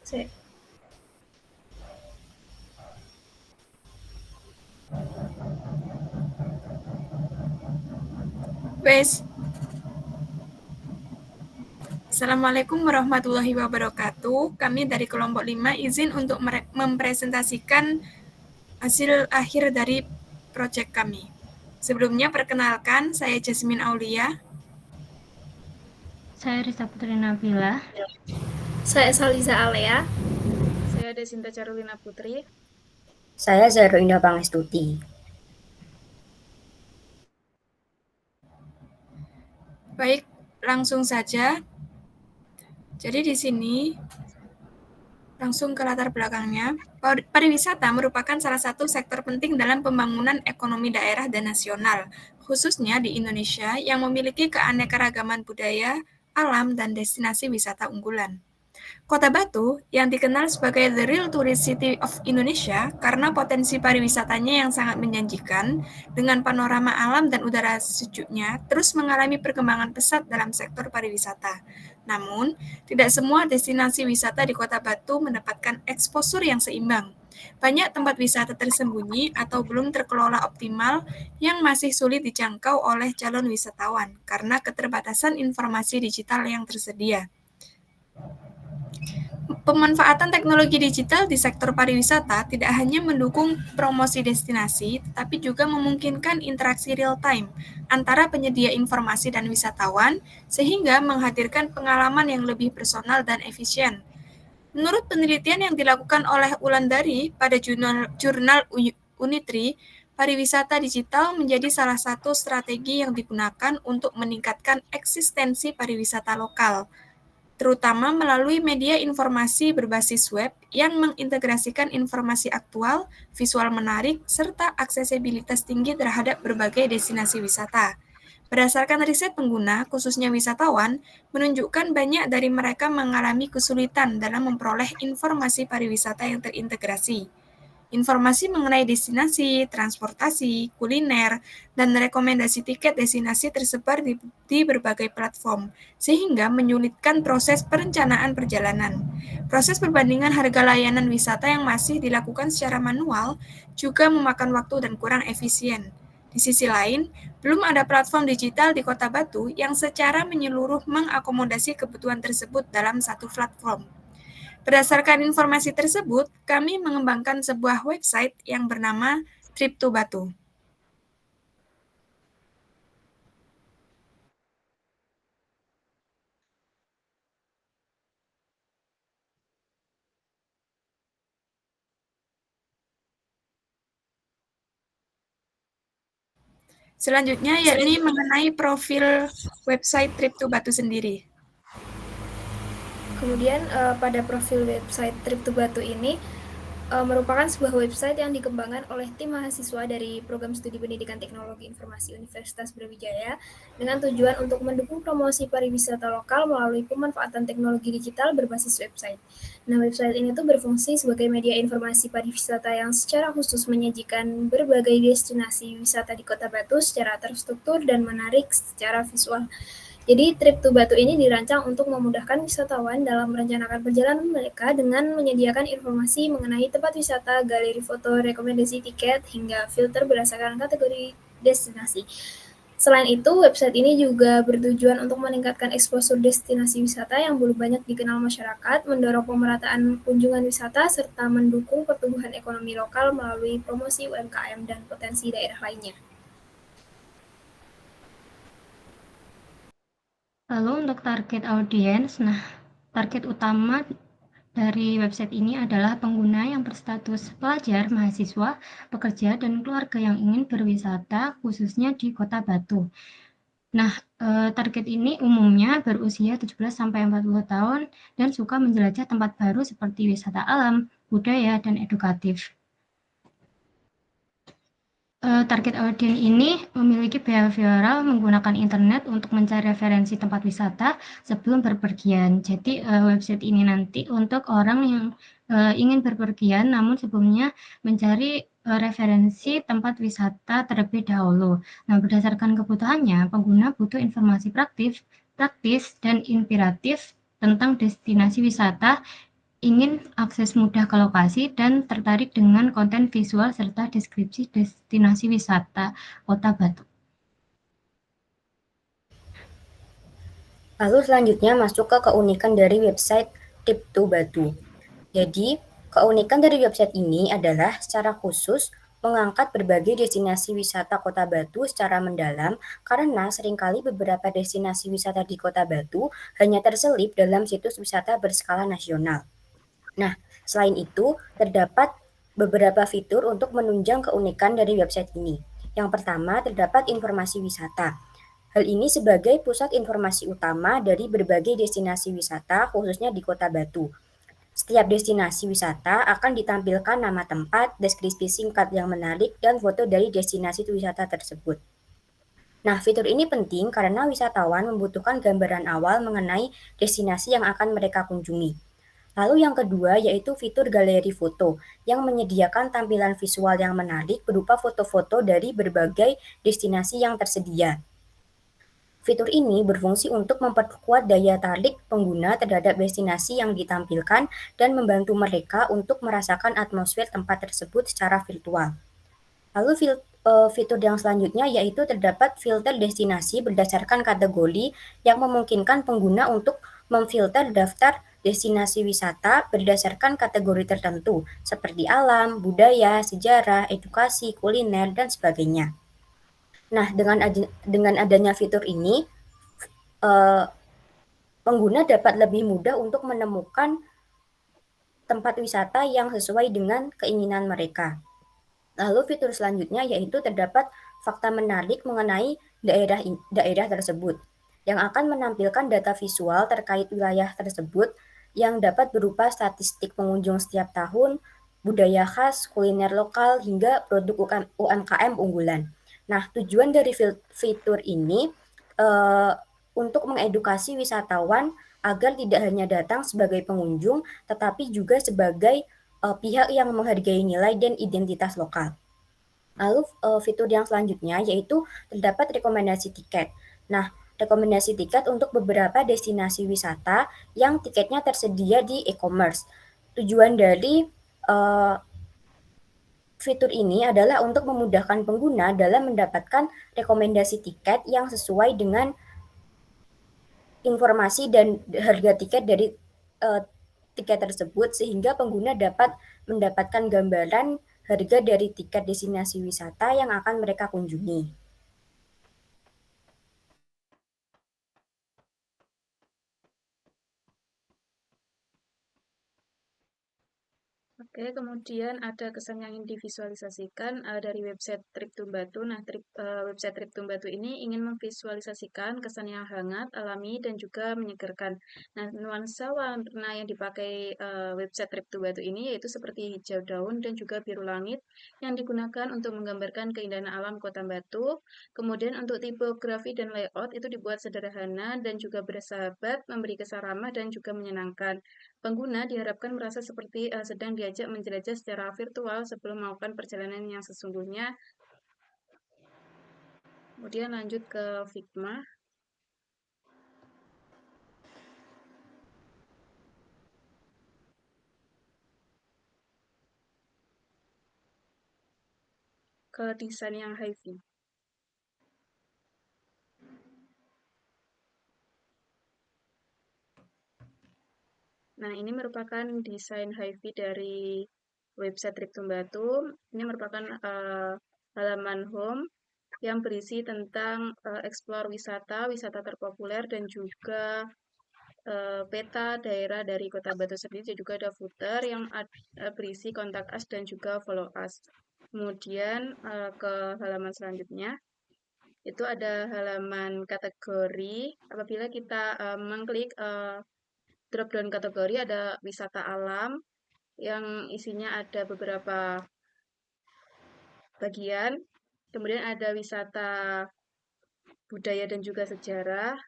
Sik. Wes, Assalamualaikum warahmatullahi wabarakatuh. Kami dari kelompok 5 izin untuk mempresentasikan hasil akhir dari proyek kami. Sebelumnya perkenalkan, saya Jasmine Aulia. Saya Risa Putri Nabila. Saya Saliza Alea. Saya Desinta Carolina Putri. Saya Zahro Indah Pangestuti. Baik, langsung saja. Jadi di sini langsung ke latar belakangnya. Pariwisata merupakan salah satu sektor penting dalam pembangunan ekonomi daerah dan nasional, khususnya di Indonesia yang memiliki keanekaragaman budaya, alam, dan destinasi wisata unggulan. Kota Batu yang dikenal sebagai The Real Tourist City of Indonesia karena potensi pariwisatanya yang sangat menjanjikan dengan panorama alam dan udara sejuknya terus mengalami perkembangan pesat dalam sektor pariwisata. Namun, tidak semua destinasi wisata di Kota Batu mendapatkan eksposur yang seimbang. Banyak tempat wisata tersembunyi atau belum terkelola optimal yang masih sulit dijangkau oleh calon wisatawan karena keterbatasan informasi digital yang tersedia. Pemanfaatan teknologi digital di sektor pariwisata tidak hanya mendukung promosi destinasi, tetapi juga memungkinkan interaksi real-time antara penyedia informasi dan wisatawan, sehingga menghadirkan pengalaman yang lebih personal dan efisien. Menurut penelitian yang dilakukan oleh Wulandari pada jurnal Unitri, pariwisata digital menjadi salah satu strategi yang digunakan untuk meningkatkan eksistensi pariwisata lokal, terutama melalui media informasi berbasis web yang mengintegrasikan informasi aktual, visual menarik, serta aksesibilitas tinggi terhadap berbagai destinasi wisata. Berdasarkan riset pengguna, khususnya wisatawan, menunjukkan banyak dari mereka mengalami kesulitan dalam memperoleh informasi pariwisata yang terintegrasi. Informasi mengenai destinasi, transportasi, kuliner, dan rekomendasi tiket destinasi tersebar di berbagai platform, sehingga menyulitkan proses perencanaan perjalanan. Proses perbandingan harga layanan wisata yang masih dilakukan secara manual juga memakan waktu dan kurang efisien. Di sisi lain, belum ada platform digital di Kota Batu yang secara menyeluruh mengakomodasi kebutuhan tersebut dalam satu platform. Berdasarkan informasi tersebut, kami mengembangkan sebuah website yang bernama Trip to Batu. Selanjutnya yakni mengenai profil website Trip to Batu sendiri. Kemudian pada profil website Trip to Batu ini merupakan sebuah website yang dikembangkan oleh tim mahasiswa dari Program Studi Pendidikan Teknologi Informasi Universitas Brawijaya dengan tujuan untuk mendukung promosi pariwisata lokal melalui pemanfaatan teknologi digital berbasis website. Nah, website ini tuh berfungsi sebagai media informasi pariwisata yang secara khusus menyajikan berbagai destinasi wisata di Kota Batu secara terstruktur dan menarik secara visual. Jadi Trip to Batu ini dirancang untuk memudahkan wisatawan dalam merencanakan perjalanan mereka dengan menyediakan informasi mengenai tempat wisata, galeri foto, rekomendasi tiket, hingga filter berdasarkan kategori destinasi. Selain itu, website ini juga bertujuan untuk meningkatkan eksposur destinasi wisata yang belum banyak dikenal masyarakat, mendorong pemerataan kunjungan wisata, serta mendukung pertumbuhan ekonomi lokal melalui promosi UMKM dan potensi daerah lainnya. Lalu untuk target audiens, target utama dari website ini adalah pengguna yang berstatus pelajar, mahasiswa, pekerja, dan keluarga yang ingin berwisata khususnya di Kota Batu. Target ini umumnya berusia 17-40 tahun dan suka menjelajah tempat baru seperti wisata alam, budaya, dan edukatif. Target audiens ini memiliki behavioral menggunakan internet untuk mencari referensi tempat wisata sebelum berpergian. Jadi website ini nanti untuk orang yang ingin berpergian namun sebelumnya mencari referensi tempat wisata terlebih dahulu. Nah, berdasarkan kebutuhannya, pengguna butuh informasi praktis dan inspiratif tentang destinasi wisata ingin akses mudah ke lokasi dan tertarik dengan konten visual serta deskripsi destinasi wisata Kota Batu. Lalu selanjutnya masuk ke keunikan dari website Trip2Batu. Jadi, keunikan dari website ini adalah secara khusus mengangkat berbagai destinasi wisata Kota Batu secara mendalam karena seringkali beberapa destinasi wisata di Kota Batu hanya terselip dalam situs wisata berskala nasional. Nah, selain itu, terdapat beberapa fitur untuk menunjang keunikan dari website ini. Yang pertama, terdapat informasi wisata. Hal ini sebagai pusat informasi utama dari berbagai destinasi wisata, khususnya di Kota Batu. Setiap destinasi wisata akan ditampilkan nama tempat, deskripsi singkat yang menarik, dan foto dari destinasi wisata tersebut. Nah, fitur ini penting karena wisatawan membutuhkan gambaran awal mengenai destinasi yang akan mereka kunjungi. Lalu yang kedua yaitu fitur galeri foto yang menyediakan tampilan visual yang menarik berupa foto-foto dari berbagai destinasi yang tersedia. Fitur ini berfungsi untuk memperkuat daya tarik pengguna terhadap destinasi yang ditampilkan dan membantu mereka untuk merasakan atmosfer tempat tersebut secara virtual. Lalu fitur yang selanjutnya yaitu terdapat filter destinasi berdasarkan kategori yang memungkinkan pengguna untuk memfilter daftar destinasi wisata berdasarkan kategori tertentu seperti alam, budaya, sejarah, edukasi, kuliner, dan sebagainya. Nah, dengan adanya fitur ini, pengguna dapat lebih mudah untuk menemukan tempat wisata yang sesuai dengan keinginan mereka. Lalu fitur selanjutnya yaitu terdapat fakta menarik mengenai daerah tersebut yang akan menampilkan data visual terkait wilayah tersebut yang dapat berupa statistik pengunjung setiap tahun, budaya khas, kuliner lokal, hingga produk UMKM unggulan. Nah, tujuan dari fitur ini untuk mengedukasi wisatawan agar tidak hanya datang sebagai pengunjung, tetapi juga sebagai pihak yang menghargai nilai dan identitas lokal. Lalu fitur yang selanjutnya yaitu terdapat rekomendasi tiket. Nah, rekomendasi tiket untuk beberapa destinasi wisata yang tiketnya tersedia di e-commerce. Tujuan dari fitur ini adalah untuk memudahkan pengguna dalam mendapatkan rekomendasi tiket yang sesuai dengan informasi dan harga tiket dari tiket tersebut sehingga pengguna dapat mendapatkan gambaran harga dari tiket destinasi wisata yang akan mereka kunjungi. Oke, kemudian ada kesan yang ingin divisualisasikan dari website Trip2Batu. Nah, website Trip2Batu ini ingin memvisualisasikan kesan yang hangat, alami, dan juga menyegarkan. Nah, nuansa warna yang dipakai website Trip2Batu ini yaitu seperti hijau daun dan juga biru langit yang digunakan untuk menggambarkan keindahan alam Kota Batu. Kemudian untuk tipografi dan layout itu dibuat sederhana dan juga bersahabat, memberi kesan ramah dan juga menyenangkan. Pengguna diharapkan merasa seperti sedang diajak menjelajah secara virtual sebelum melakukan perjalanan yang sesungguhnya. Kemudian lanjut ke Figma. Ke desain yang Hi-Fi. Nah, ini merupakan desain Hi-Fi dari website Trip2Batu. Ini merupakan halaman home yang berisi tentang explore wisata, wisata terpopuler, dan juga peta daerah dari Kota Batu sendiri. Dan juga ada footer yang berisi kontak us dan juga follow us. Kemudian ke halaman selanjutnya, itu ada halaman kategori. Apabila kita mengklik drop down kategori, ada wisata alam yang isinya ada beberapa bagian. Kemudian ada wisata budaya dan juga sejarah.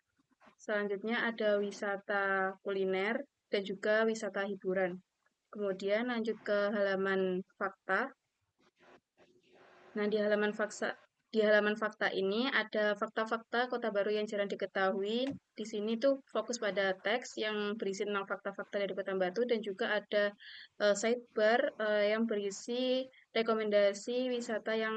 Selanjutnya ada wisata kuliner dan juga wisata hiburan. Kemudian lanjut ke halaman fakta. Nah, di di halaman fakta ini ada fakta-fakta kota baru yang jarang diketahui. Di sini tuh fokus pada teks yang berisi tentang fakta-fakta dari Kota Batu dan juga ada sidebar yang berisi rekomendasi wisata yang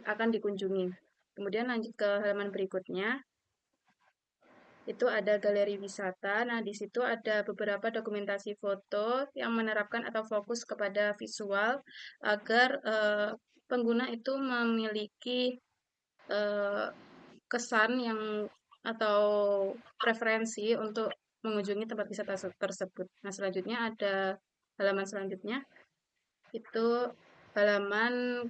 akan dikunjungi. Kemudian lanjut ke halaman berikutnya. Itu ada galeri wisata. Nah, di situ ada beberapa dokumentasi foto yang menerapkan atau fokus kepada visual agar pengguna itu memiliki kesan yang atau preferensi untuk mengunjungi tempat wisata tersebut. Nah, selanjutnya ada halaman selanjutnya. Itu halaman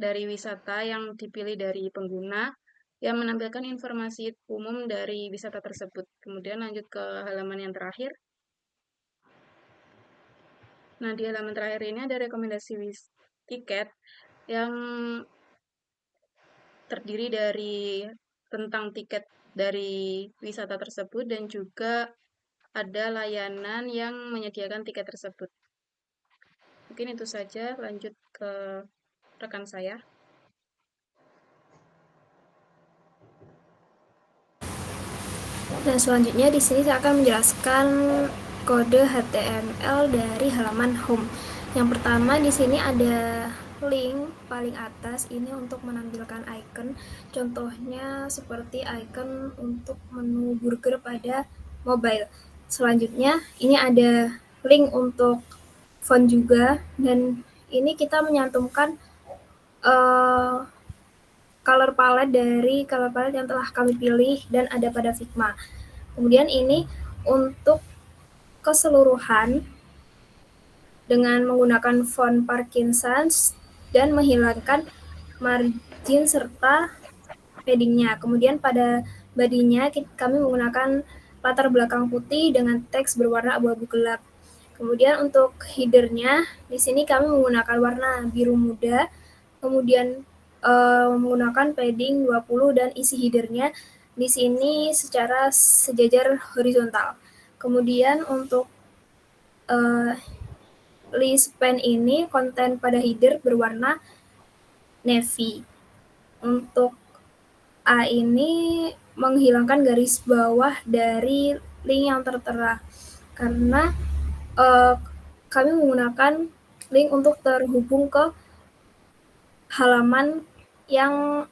dari wisata yang dipilih dari pengguna yang menampilkan informasi umum dari wisata tersebut. Kemudian lanjut ke halaman yang terakhir. Nah, di halaman terakhir ini ada rekomendasi tiket yang terdiri dari tentang tiket dari wisata tersebut dan juga ada layanan yang menyediakan tiket tersebut. Mungkin itu saja, lanjut ke rekan saya. Dan selanjutnya di sini saya akan menjelaskan kode HTML dari halaman home. Yang pertama di sini ada link paling atas ini untuk menampilkan icon. Contohnya seperti icon untuk menu burger pada mobile. Selanjutnya ini ada link untuk font juga, dan ini kita menyantumkan color palette dari color palette yang telah kami pilih dan ada pada Figma. Kemudian ini untuk keseluruhan dengan menggunakan font Parkinsons dan menghilangkan margin serta paddingnya. Kemudian pada bodinya kami menggunakan latar belakang putih dengan teks berwarna abu-abu gelap. Kemudian untuk headernya di sini kami menggunakan warna biru muda. Kemudian menggunakan padding 20 dan isi headernya di sini secara sejajar horizontal. Kemudian untuk list span ini konten pada header berwarna navy. Untuk A ini menghilangkan garis bawah dari link yang tertera karena kami menggunakan link untuk terhubung ke halaman yang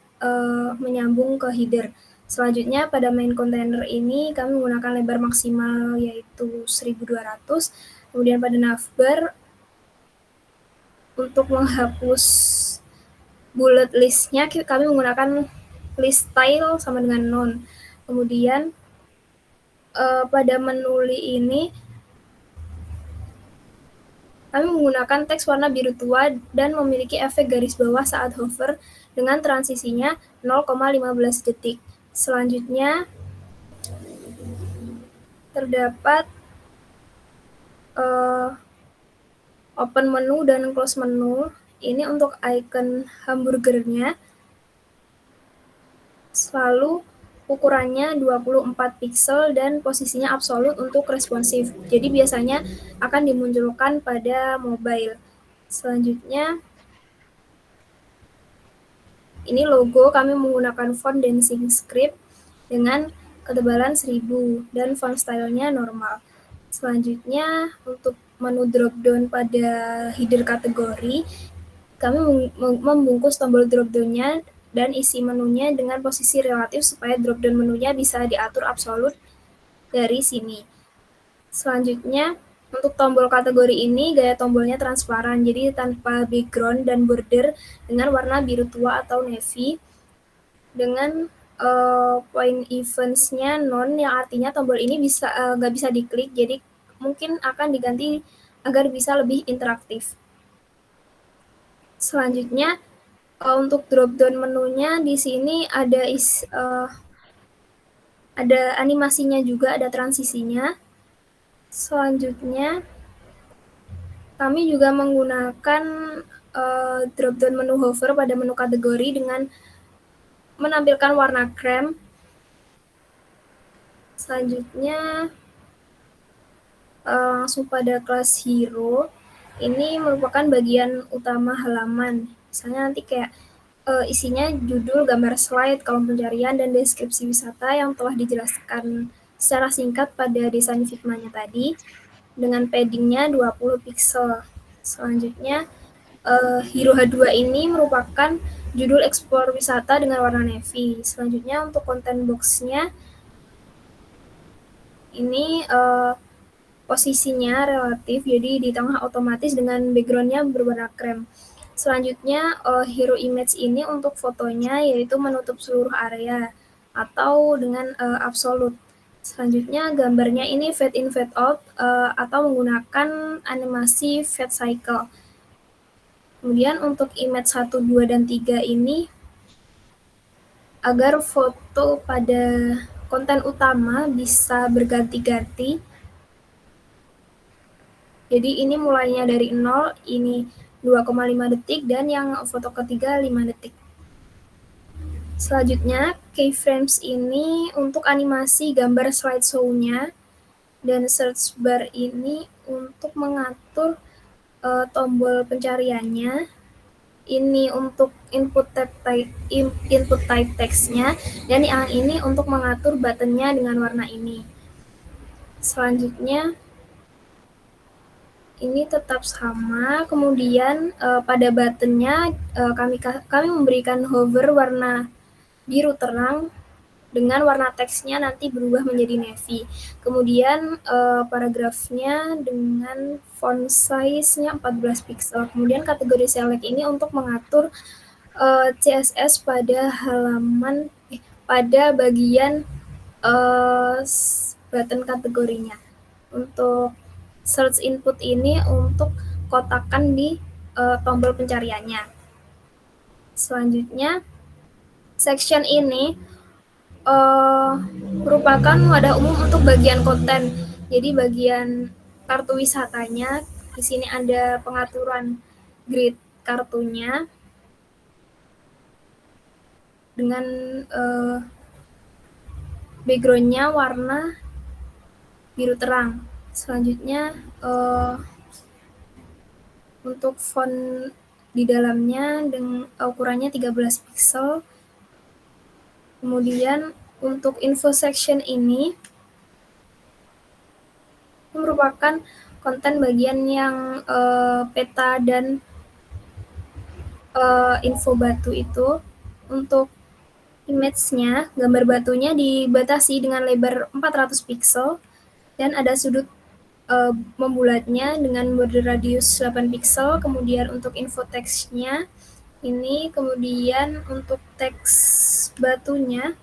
menyambung ke header. Selanjutnya pada main container ini kami menggunakan lebar maksimal yaitu 1200. Kemudian pada navbar untuk menghapus bullet listnya kami menggunakan list style sama dengan none. Kemudian pada menuli ini kami menggunakan teks warna biru tua dan memiliki efek garis bawah saat hover dengan transisinya 0,15 detik. Selanjutnya terdapat open menu dan close menu. Ini untuk icon hamburgernya. Selalu ukurannya 24 pixel dan posisinya absolut untuk responsif. Jadi biasanya akan dimunculkan pada mobile. Selanjutnya ini logo kami menggunakan font dancing script dengan ketebalan 1000 dan font stylenya normal. Selanjutnya untuk menu drop down pada header kategori, kami membungkus tombol drop down-nya dan isi menunya dengan posisi relatif supaya drop down menunya bisa diatur absolut dari sini. Selanjutnya untuk tombol kategori ini gaya tombolnya transparan, jadi tanpa background dan border dengan warna biru tua atau navy dengan point events-nya non, yang artinya tombol ini bisa nggak bisa diklik, jadi mungkin akan diganti agar bisa lebih interaktif. Selanjutnya untuk drop down menunya di sini ada animasinya juga, ada transisinya. Selanjutnya kami juga menggunakan drop down menu hover pada menu kategori dengan menampilkan warna krem. Selanjutnya langsung pada kelas hero. ini merupakan bagian utama halaman. Misalnya nanti kayak isinya judul, gambar slide, kolom pencarian, dan deskripsi wisata yang telah dijelaskan secara singkat pada desain Figma-nya tadi dengan paddingnya 20 pixel. Selanjutnya, Hero H2 ini merupakan judul explore wisata dengan warna navy. Selanjutnya untuk konten box-nya ini posisinya relatif, jadi di tengah otomatis dengan background-nya berwarna krem. Selanjutnya hero image ini untuk fotonya yaitu menutup seluruh area atau dengan absolute. Selanjutnya gambarnya ini fade in fade out atau menggunakan animasi fade cycle. Kemudian untuk image 1, 2, dan 3 ini agar foto pada konten utama bisa berganti-ganti. Jadi ini mulainya dari 0, ini 2,5 detik, dan yang foto ketiga 5 detik. Selanjutnya, keyframes ini untuk animasi gambar slideshow-nya, dan search bar ini untuk mengatur tombol pencariannya. Ini untuk input type text-nya, dan yang ini untuk mengatur button-nya dengan warna ini. Selanjutnya, ini tetap sama, kemudian pada button-nya kami memberikan hover warna biru terang dengan warna teksnya nanti berubah menjadi navy. Kemudian paragrafnya dengan font size-nya 14 pixel. Kemudian kategori select ini untuk mengatur CSS pada halaman pada bagian button kategorinya. Untuk search input ini untuk kotakan di tombol pencariannya. Selanjutnya, section ini merupakan wadah umum untuk bagian konten. Jadi bagian kartu wisatanya, di sini ada pengaturan grid kartunya dengan background-nya warna biru terang. Selanjutnya untuk font di dalamnya dengan ukurannya 13 pixel. Kemudian untuk info section ini merupakan konten bagian yang peta dan info batu itu. Untuk image-nya, gambar batunya dibatasi dengan lebar 400 pixel dan ada sudut membulatnya dengan border radius 8 pixel. Kemudian untuk info text-nya ini, kemudian untuk teks batunya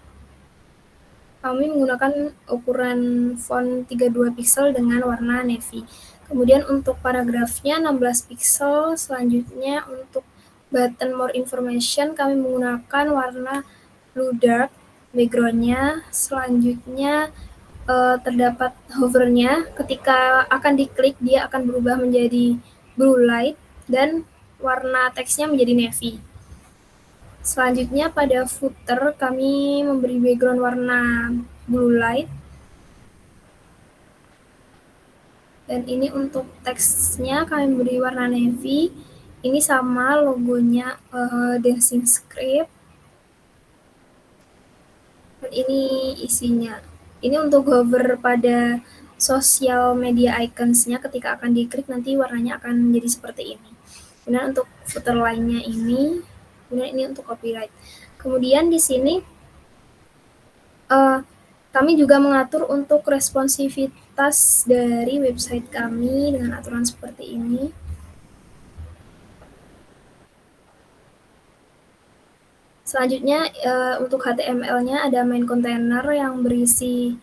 kami menggunakan ukuran font 32 pixel dengan warna navy. Kemudian untuk paragrafnya 16 pixel. Selanjutnya untuk button more information kami menggunakan warna blue dark background-nya. Selanjutnya terdapat hovernya, ketika akan diklik dia akan berubah menjadi blue light dan warna teksnya menjadi navy. Selanjutnya pada footer kami memberi background warna blue light, dan ini untuk teksnya kami beri warna navy. Ini sama logonya Dancing Script, dan ini isinya. Ini untuk hover pada sosial media icons-nya, ketika akan diklik nanti warnanya akan menjadi seperti ini. Kemudian untuk footer lainnya ini, kemudian ini untuk copyright. Kemudian di sini kami juga mengatur untuk responsivitas dari website kami dengan aturan seperti ini. Selanjutnya untuk HTML-nya ada main container yang berisi,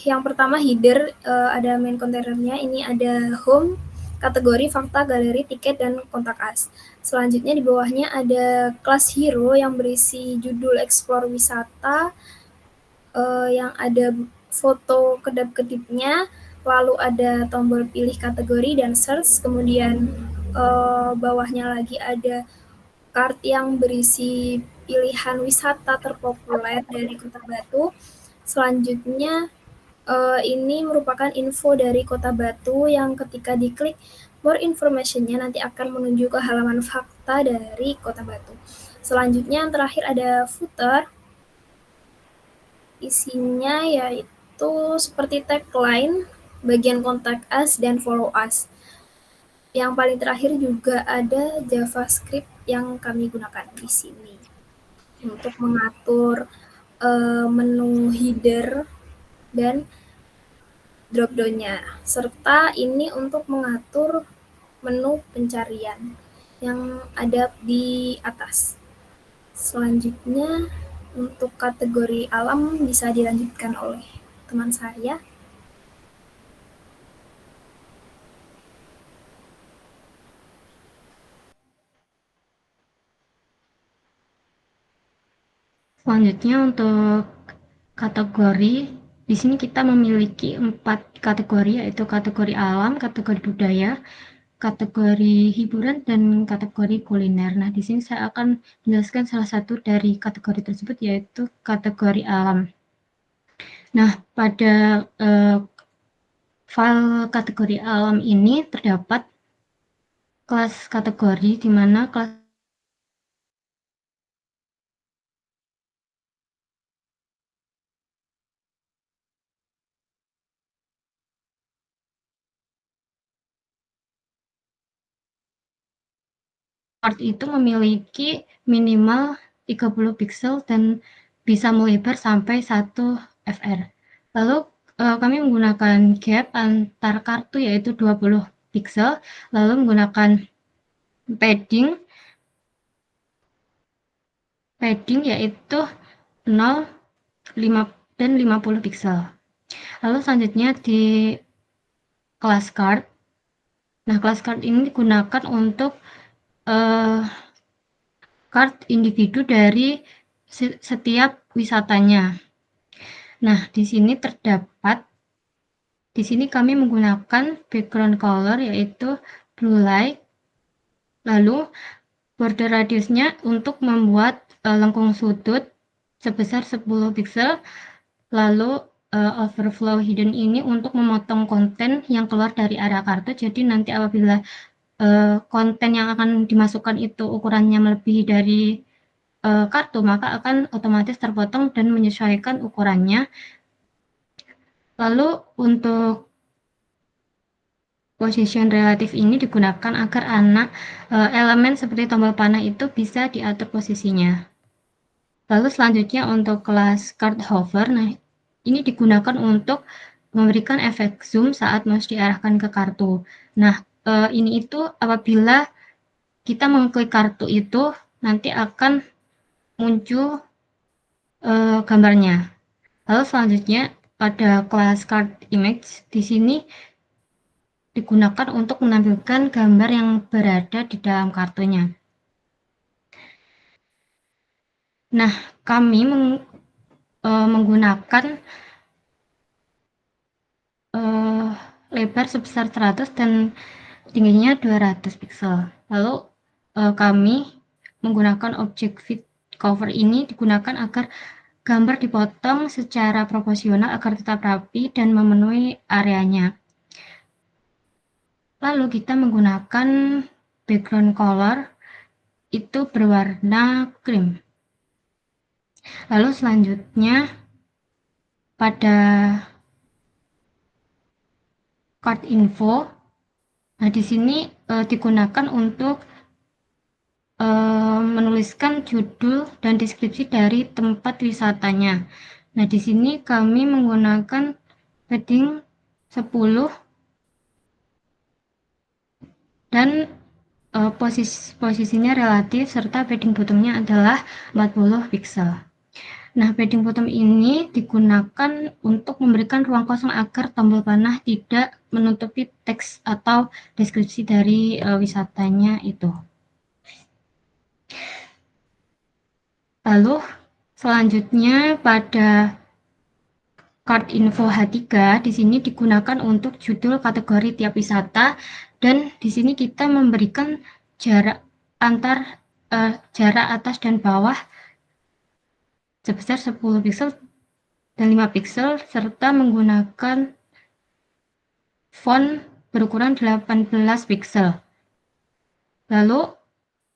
yang pertama header, ada main containernya, ini ada home, kategori, fakta, galeri, tiket, dan kontak us. Selanjutnya di bawahnya ada kelas hero yang berisi judul explore wisata, yang ada foto kedap-kedipnya, lalu ada tombol pilih kategori dan search, kemudian bawahnya lagi ada card yang berisi pilihan wisata terpopuler dari Kota Batu. Selanjutnya ini merupakan info dari Kota Batu yang ketika diklik More information-nya nanti akan menuju ke halaman fakta dari Kota Batu. Selanjutnya yang terakhir ada footer. Isinya yaitu seperti tagline, bagian contact us, dan follow us. Yang paling terakhir juga ada JavaScript yang kami gunakan di sini untuk mengatur menu header dan drop-down-nya, serta ini untuk mengatur menu pencarian yang ada di atas. Selanjutnya, untuk kategori alam bisa dilanjutkan oleh teman saya. Selanjutnya untuk kategori, di sini kita memiliki 4 kategori, yaitu kategori alam, kategori budaya, kategori hiburan, dan kategori kuliner. Nah, di sini saya akan menjelaskan salah satu dari kategori tersebut, yaitu kategori alam. Nah, pada file kategori alam ini terdapat kelas kategori, di mana kelas art itu memiliki minimal 30 pixel dan bisa melebar sampai 1 fr. Lalu kami menggunakan gap antar kartu yaitu 20 pixel, lalu menggunakan padding yaitu 0, 5, dan 50 pixel. Lalu selanjutnya di kelas card. Nah, kelas card ini digunakan untuk card individu dari setiap wisatanya. Nah, di sini kami menggunakan background color yaitu blue light, lalu border radiusnya untuk membuat lengkung sudut sebesar 10 pixel, lalu overflow hidden ini untuk memotong konten yang keluar dari area kartu. Jadi nanti apabila konten yang akan dimasukkan itu ukurannya melebihi dari kartu, maka akan otomatis terpotong dan menyesuaikan ukurannya. Lalu untuk position relatif ini digunakan agar elemen seperti tombol panah itu bisa diatur posisinya. Lalu selanjutnya untuk kelas card hover, nah ini digunakan untuk memberikan efek zoom saat mouse diarahkan ke kartu. Nah, ini itu apabila kita mengklik kartu itu nanti akan muncul gambarnya. Lalu selanjutnya pada kelas card image, di sini digunakan untuk menampilkan gambar yang berada di dalam kartunya. Nah, kami menggunakan lebar sebesar 100 dan tingginya 200 pixel. Lalu kami menggunakan objek fit cover ini digunakan agar gambar dipotong secara proporsional agar tetap rapi dan memenuhi areanya. Lalu kita menggunakan background color itu berwarna cream. Lalu selanjutnya pada card info, nah di sini digunakan untuk menuliskan judul dan deskripsi dari tempat wisatanya. Nah, di sini kami menggunakan padding 10 dan posisinya relatif serta padding bottomnya adalah 40 pixel. Nah, padding bottom ini digunakan untuk memberikan ruang kosong agar tombol panah tidak menutupi teks atau deskripsi dari wisatanya itu. Lalu selanjutnya pada card info H3 di sini digunakan untuk judul kategori tiap wisata dan di sini kita memberikan jarak jarak atas dan bawah sebesar 10 pixel dan 5 pixel serta menggunakan font berukuran 18 pixel. Lalu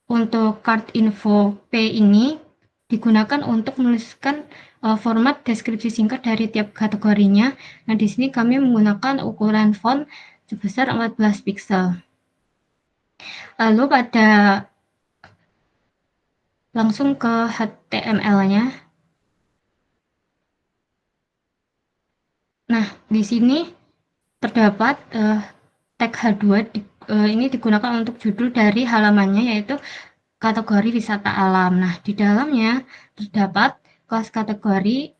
untuk card info P ini digunakan untuk menuliskan format deskripsi singkat dari tiap kategorinya. Nah, di sini kami menggunakan ukuran font sebesar 14 pixel. Lalu langsung ke HTML-nya. Nah, di sini terdapat tag H2 ini digunakan untuk judul dari halamannya, yaitu kategori wisata alam. Nah, di dalamnya terdapat kelas kategori,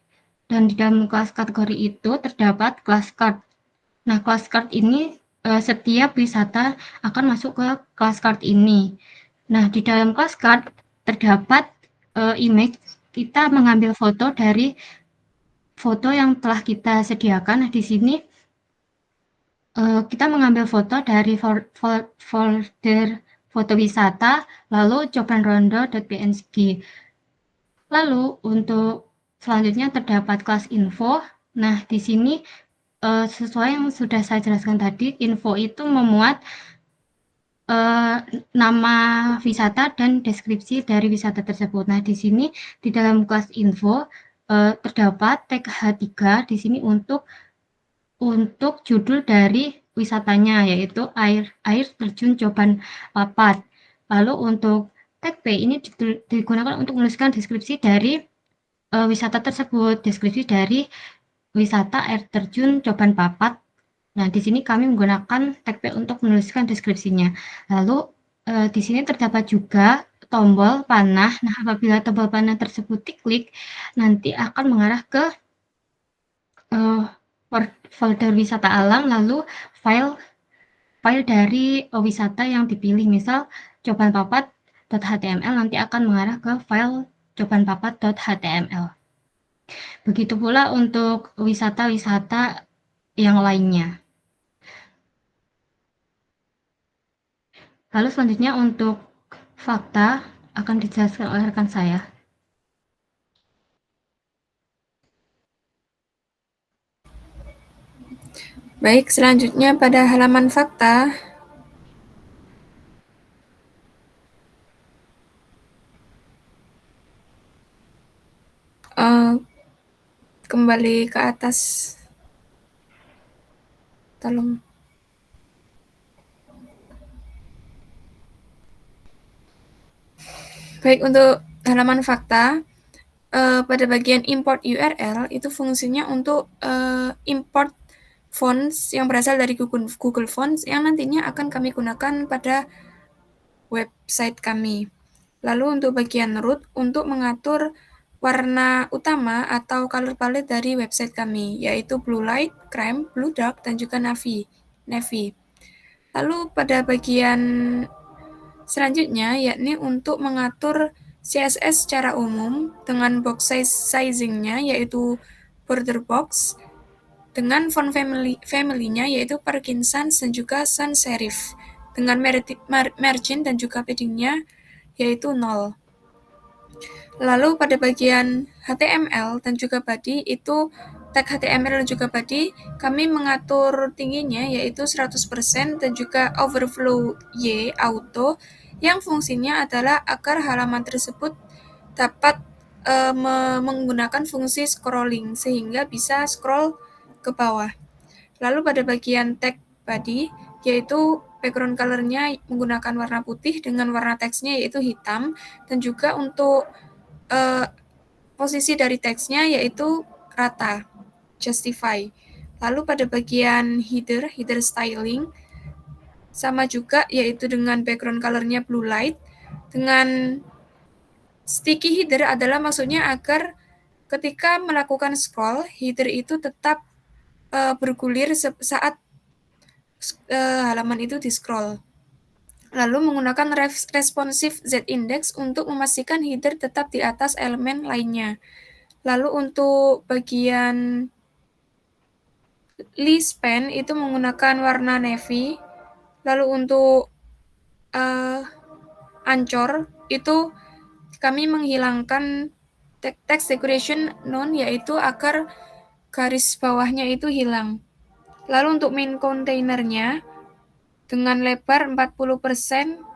dan di dalam kelas kategori itu terdapat kelas card. Nah, kelas card ini setiap wisata akan masuk ke kelas card ini. Nah, di dalam kelas card terdapat image. Kita mengambil foto dari foto yang telah kita sediakan. Nah, di sini kita mengambil foto dari folder foto wisata, lalu cobanrondo.png. Lalu untuk selanjutnya terdapat kelas info. Nah, di sini sesuai yang sudah saya jelaskan tadi, info itu memuat nama wisata dan deskripsi dari wisata tersebut. Nah, di sini di dalam kelas info terdapat tag H3 di sini untuk judul dari wisatanya, yaitu air terjun Coban Papat. Lalu untuk tag P ini digunakan untuk menuliskan deskripsi dari wisata tersebut, deskripsi dari wisata air terjun Coban Papat. Nah, di sini kami menggunakan tag P untuk menuliskan deskripsinya. Lalu di sini terdapat juga tombol panah. Nah, apabila tombol panah tersebut diklik, nanti akan mengarah ke folder wisata alam, lalu file dari wisata yang dipilih, misal cobanpapat.html, nanti akan mengarah ke file cobanpapat.html. Begitu pula untuk wisata-wisata yang lainnya. Lalu selanjutnya untuk fakta akan dijelaskan oleh rekan saya. Baik, selanjutnya pada halaman fakta, kembali ke atas, tolong. Baik, untuk halaman fakta, pada bagian import URL itu fungsinya untuk import fonts yang berasal dari Google Fonts yang nantinya akan kami gunakan pada website kami. Lalu untuk bagian root untuk mengatur warna utama atau color palette dari website kami, yaitu blue light, cream, blue dark, dan juga navy. Lalu pada bagian selanjutnya, yakni untuk mengatur CSS secara umum dengan box size sizing-nya, yaitu border box, dengan font family-nya yaitu Parkinson dan juga sans serif, dengan margin dan juga padding-nya yaitu 0. Lalu pada bagian HTML dan juga body itu tag HTML dan juga body kami mengatur tingginya yaitu 100% dan juga overflow Y auto yang fungsinya adalah agar halaman tersebut dapat menggunakan fungsi scrolling sehingga bisa scroll ke bawah. Lalu pada bagian tag body, yaitu background color-nya menggunakan warna putih dengan warna teksnya yaitu hitam, dan juga untuk posisi dari teksnya yaitu rata, justify. Lalu pada bagian header styling, sama juga yaitu dengan background color-nya blue light, dengan sticky header adalah maksudnya agar ketika melakukan scroll, header itu tetap bergulir saat halaman itu di-scroll. Lalu menggunakan responsive z-index untuk memastikan header tetap di atas elemen lainnya. Lalu untuk bagian span itu menggunakan warna navy. Lalu untuk Anchor itu kami menghilangkan text decoration none, yaitu agar garis bawahnya itu hilang. Lalu untuk main containernya dengan lebar 40%.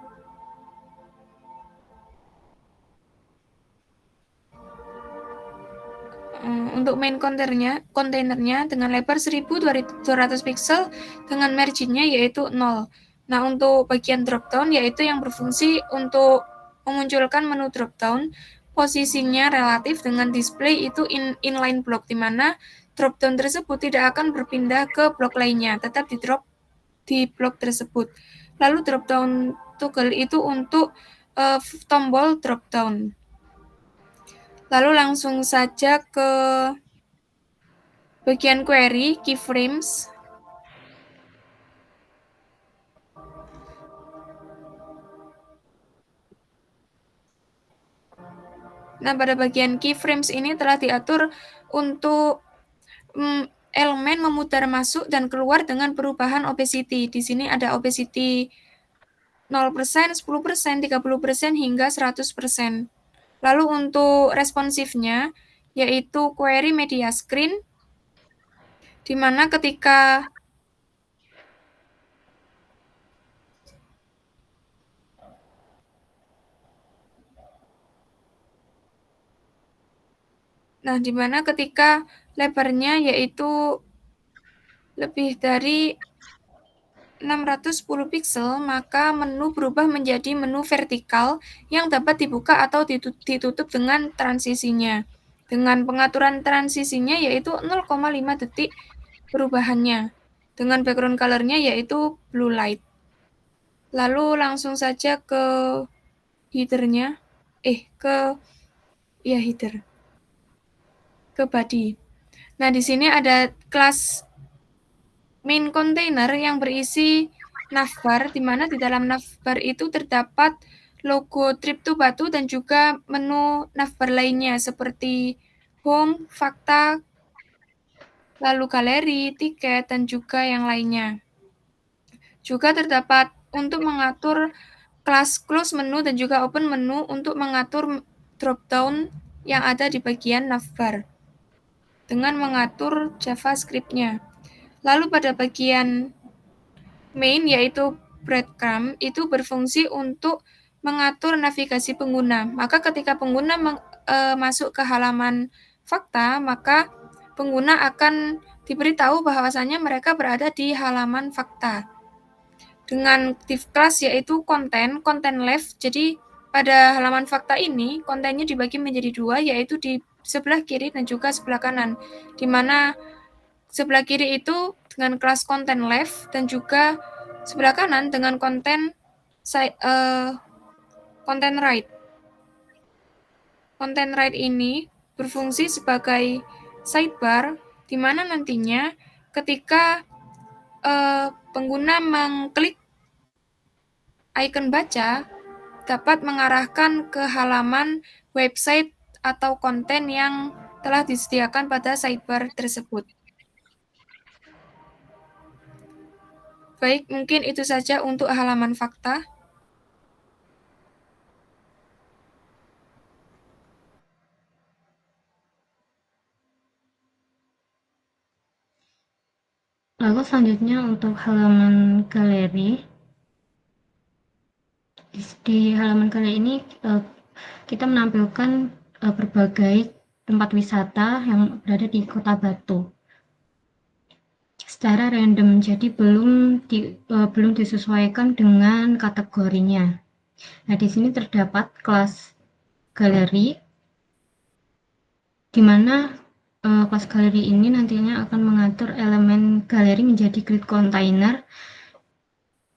Untuk main kontainernya dengan lebar 1200 pixel dengan marginnya yaitu 0. Nah, untuk bagian dropdown yaitu yang berfungsi untuk memunculkan menu dropdown, posisinya relatif dengan display itu inline block, di mana dropdown tersebut tidak akan berpindah ke blok lainnya, tetap di-drop di blok tersebut. Lalu dropdown toggle itu untuk tombol dropdown. Lalu langsung saja ke bagian query, keyframes. Nah, pada bagian keyframes ini telah diatur untuk elemen memutar masuk dan keluar dengan perubahan opacity. Di sini ada opacity 0%, 10%, 30%, hingga 100%. Lalu untuk responsifnya, yaitu query media screen, di mana ketika lebarnya yaitu lebih dari 610 pixel, maka menu berubah menjadi menu vertikal yang dapat dibuka atau ditutup dengan transisinya. Dengan pengaturan transisinya yaitu 0,5 detik perubahannya. Dengan background color-nya yaitu blue light. Lalu langsung saja ke header-nya. Header. Ke body. Nah, di sini ada kelas main container yang berisi navbar, di mana di dalam navbar itu terdapat logo Trip2Batu dan juga menu navbar lainnya seperti home, fakta, lalu galeri, tiket, dan juga yang lainnya. Juga terdapat untuk mengatur kelas close menu dan juga open menu untuk mengatur dropdown yang ada di bagian navbar dengan mengatur JavaScript-nya. Lalu pada bagian main yaitu breadcrumb itu berfungsi untuk mengatur navigasi pengguna. Maka ketika pengguna masuk ke halaman fakta, maka pengguna akan diberitahu bahwasannya mereka berada di halaman fakta. Dengan div class yaitu content left. Jadi pada halaman fakta ini kontennya dibagi menjadi dua, yaitu di sebelah kiri dan juga sebelah kanan, di mana sebelah kiri itu dengan kelas content left dan juga sebelah kanan dengan content right. Content right ini berfungsi sebagai sidebar, di mana nantinya ketika pengguna mengklik icon baca dapat mengarahkan ke halaman website atau konten yang telah disediakan pada sidebar tersebut. Baik, mungkin itu saja untuk halaman fakta. Lalu selanjutnya untuk halaman galeri. Di halaman galeri ini kita menampilkan berbagai tempat wisata yang berada di Kota Batu secara random, jadi belum disesuaikan dengan kategorinya. Nah, di sini terdapat kelas galeri, di mana kelas galeri ini nantinya akan mengatur elemen galeri menjadi grid container,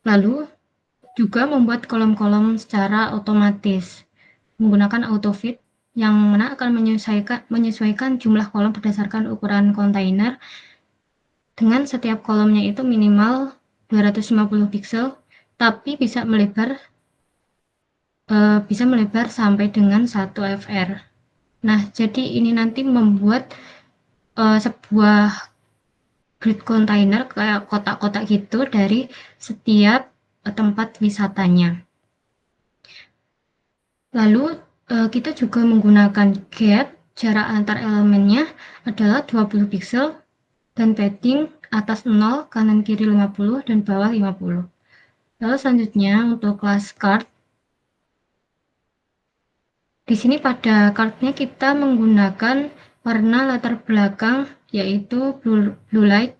lalu juga membuat kolom-kolom secara otomatis menggunakan autofit yang mana akan menyesuaikan jumlah kolom berdasarkan ukuran kontainer, dengan setiap kolomnya itu minimal 250 pixel, tapi bisa melebar sampai dengan 1 fr. Nah, jadi ini nanti membuat sebuah grid container kayak kotak-kotak gitu dari setiap tempat wisatanya. Lalu kita juga menggunakan gap, jarak antar elemennya adalah 20 pixel dan padding atas 0, kanan kiri 50 dan bawah 50. Lalu selanjutnya untuk kelas card. Di sini pada cardnya kita menggunakan warna latar belakang yaitu blue light.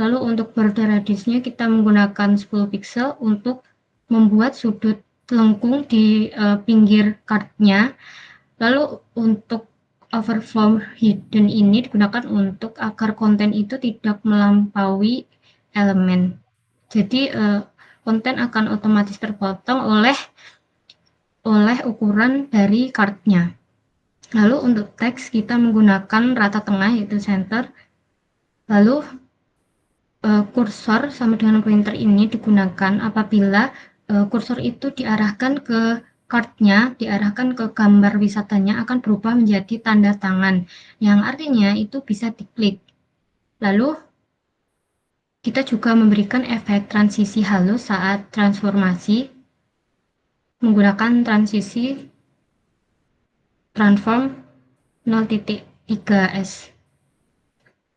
Lalu untuk border radiusnya kita menggunakan 10 pixel untuk membuat sudut lengkung di pinggir cardnya. Lalu untuk overflow hidden ini digunakan untuk agar konten itu tidak melampaui elemen. Jadi konten akan otomatis terpotong oleh ukuran dari cardnya. Lalu untuk teks kita menggunakan rata tengah yaitu center. Lalu kursor sama dengan pointer ini digunakan apabila kursor itu diarahkan ke cardnya, diarahkan ke gambar wisatanya akan berubah menjadi tanda tangan, yang artinya itu bisa diklik. Lalu kita juga memberikan efek transisi halus saat transformasi menggunakan transisi transform 0.3s.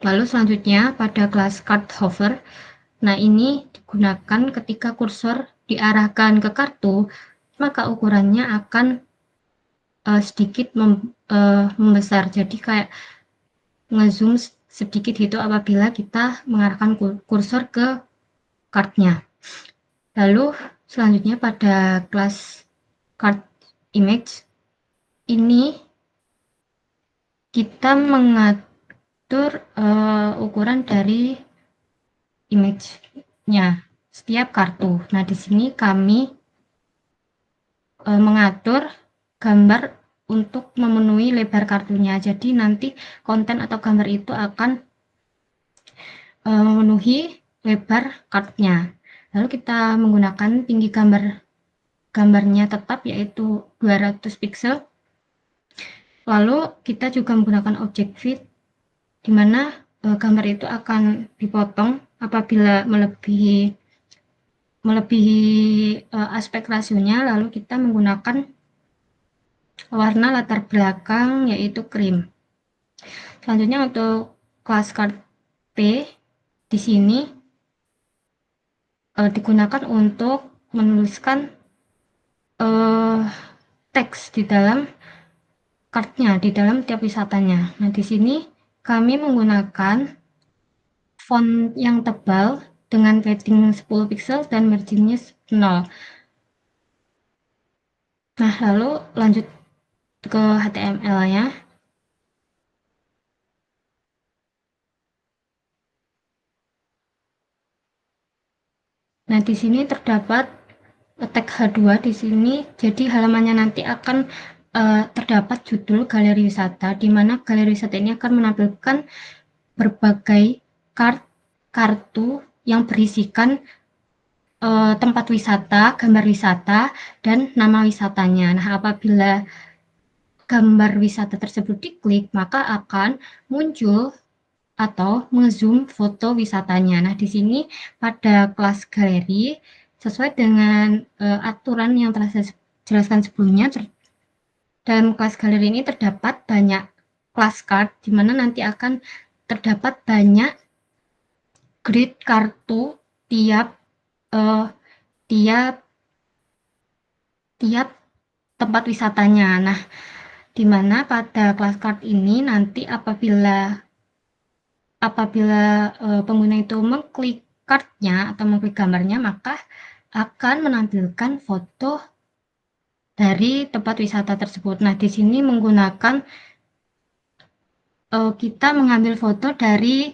Lalu selanjutnya pada kelas card hover, nah ini digunakan ketika kursor diarahkan ke kartu, maka ukurannya akan sedikit membesar. Jadi kayak ngezoom sedikit gitu apabila kita mengarahkan kursor ke cardnya. Lalu selanjutnya pada kelas card image, ini kita mengatur ukuran dari image-nya setiap kartu. Nah, di sini kami mengatur gambar untuk memenuhi lebar kartunya. Jadi nanti konten atau gambar itu akan memenuhi lebar kartunya. Lalu kita menggunakan tinggi gambarnya tetap yaitu 200 pixel. Lalu kita juga menggunakan object fit di mana gambar itu akan dipotong apabila melebihi aspek rasionya. Lalu kita menggunakan warna latar belakang yaitu cream. Selanjutnya untuk kelas card P di sini digunakan untuk menuliskan teks di dalam cardnya, di dalam tiap wisatanya. Nah, di sini kami menggunakan font yang tebal dengan padding 10 pixel dan marginnya 0. Nah, lalu lanjut ke HTML-nya. Nah, di sini terdapat tag H2 di sini. Jadi halamannya nanti akan terdapat judul galeri wisata, di mana galeri wisata ini akan menampilkan berbagai kartu yang berisikan tempat wisata, gambar wisata, dan nama wisatanya. Nah, apabila gambar wisata tersebut diklik, maka akan muncul atau ngezoom foto wisatanya. Nah, di sini pada kelas galeri, sesuai dengan aturan yang telah saya jelaskan sebelumnya, dalam kelas galeri ini terdapat banyak kelas card, di mana nanti akan terdapat banyak grid kartu tiap tempat wisatanya. Nah, di mana pada kelas card ini nanti apabila pengguna itu mengklik cardnya atau mengklik gambarnya, maka akan menampilkan foto dari tempat wisata tersebut. Nah, di sini menggunakan kita mengambil foto dari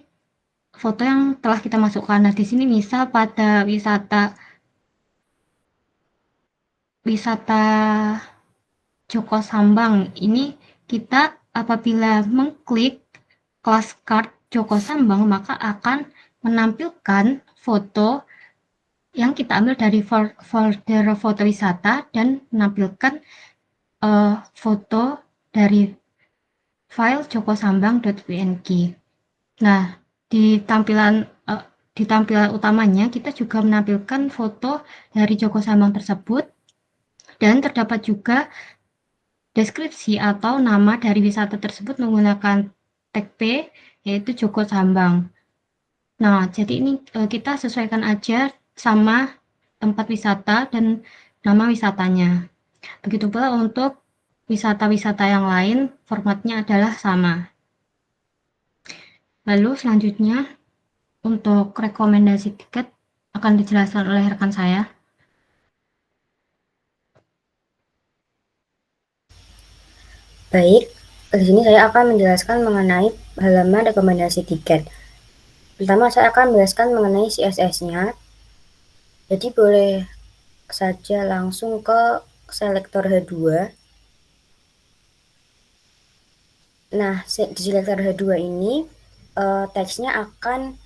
foto yang telah kita masukkan. Nah, di sini misal pada wisata Joko Sambang ini, kita apabila mengklik kelas card Joko Sambang, maka akan menampilkan foto yang kita ambil dari folder foto wisata dan menampilkan foto dari file jokosambang.png. Nah, di tampilan utamanya kita juga menampilkan foto dari Joko Sambang tersebut, dan terdapat juga deskripsi atau nama dari wisata tersebut menggunakan tag P yaitu Joko Sambang. Nah, jadi ini kita sesuaikan aja sama tempat wisata dan nama wisatanya. Begitu pula untuk wisata-wisata yang lain, formatnya adalah sama. Lalu selanjutnya, untuk rekomendasi tiket akan dijelaskan oleh rekan saya. Baik, di sini saya akan menjelaskan mengenai halaman rekomendasi tiket. Pertama, saya akan menjelaskan mengenai CSS-nya. Jadi boleh saja langsung ke selektor H2. Nah, di selektor H2 ini teksnya akan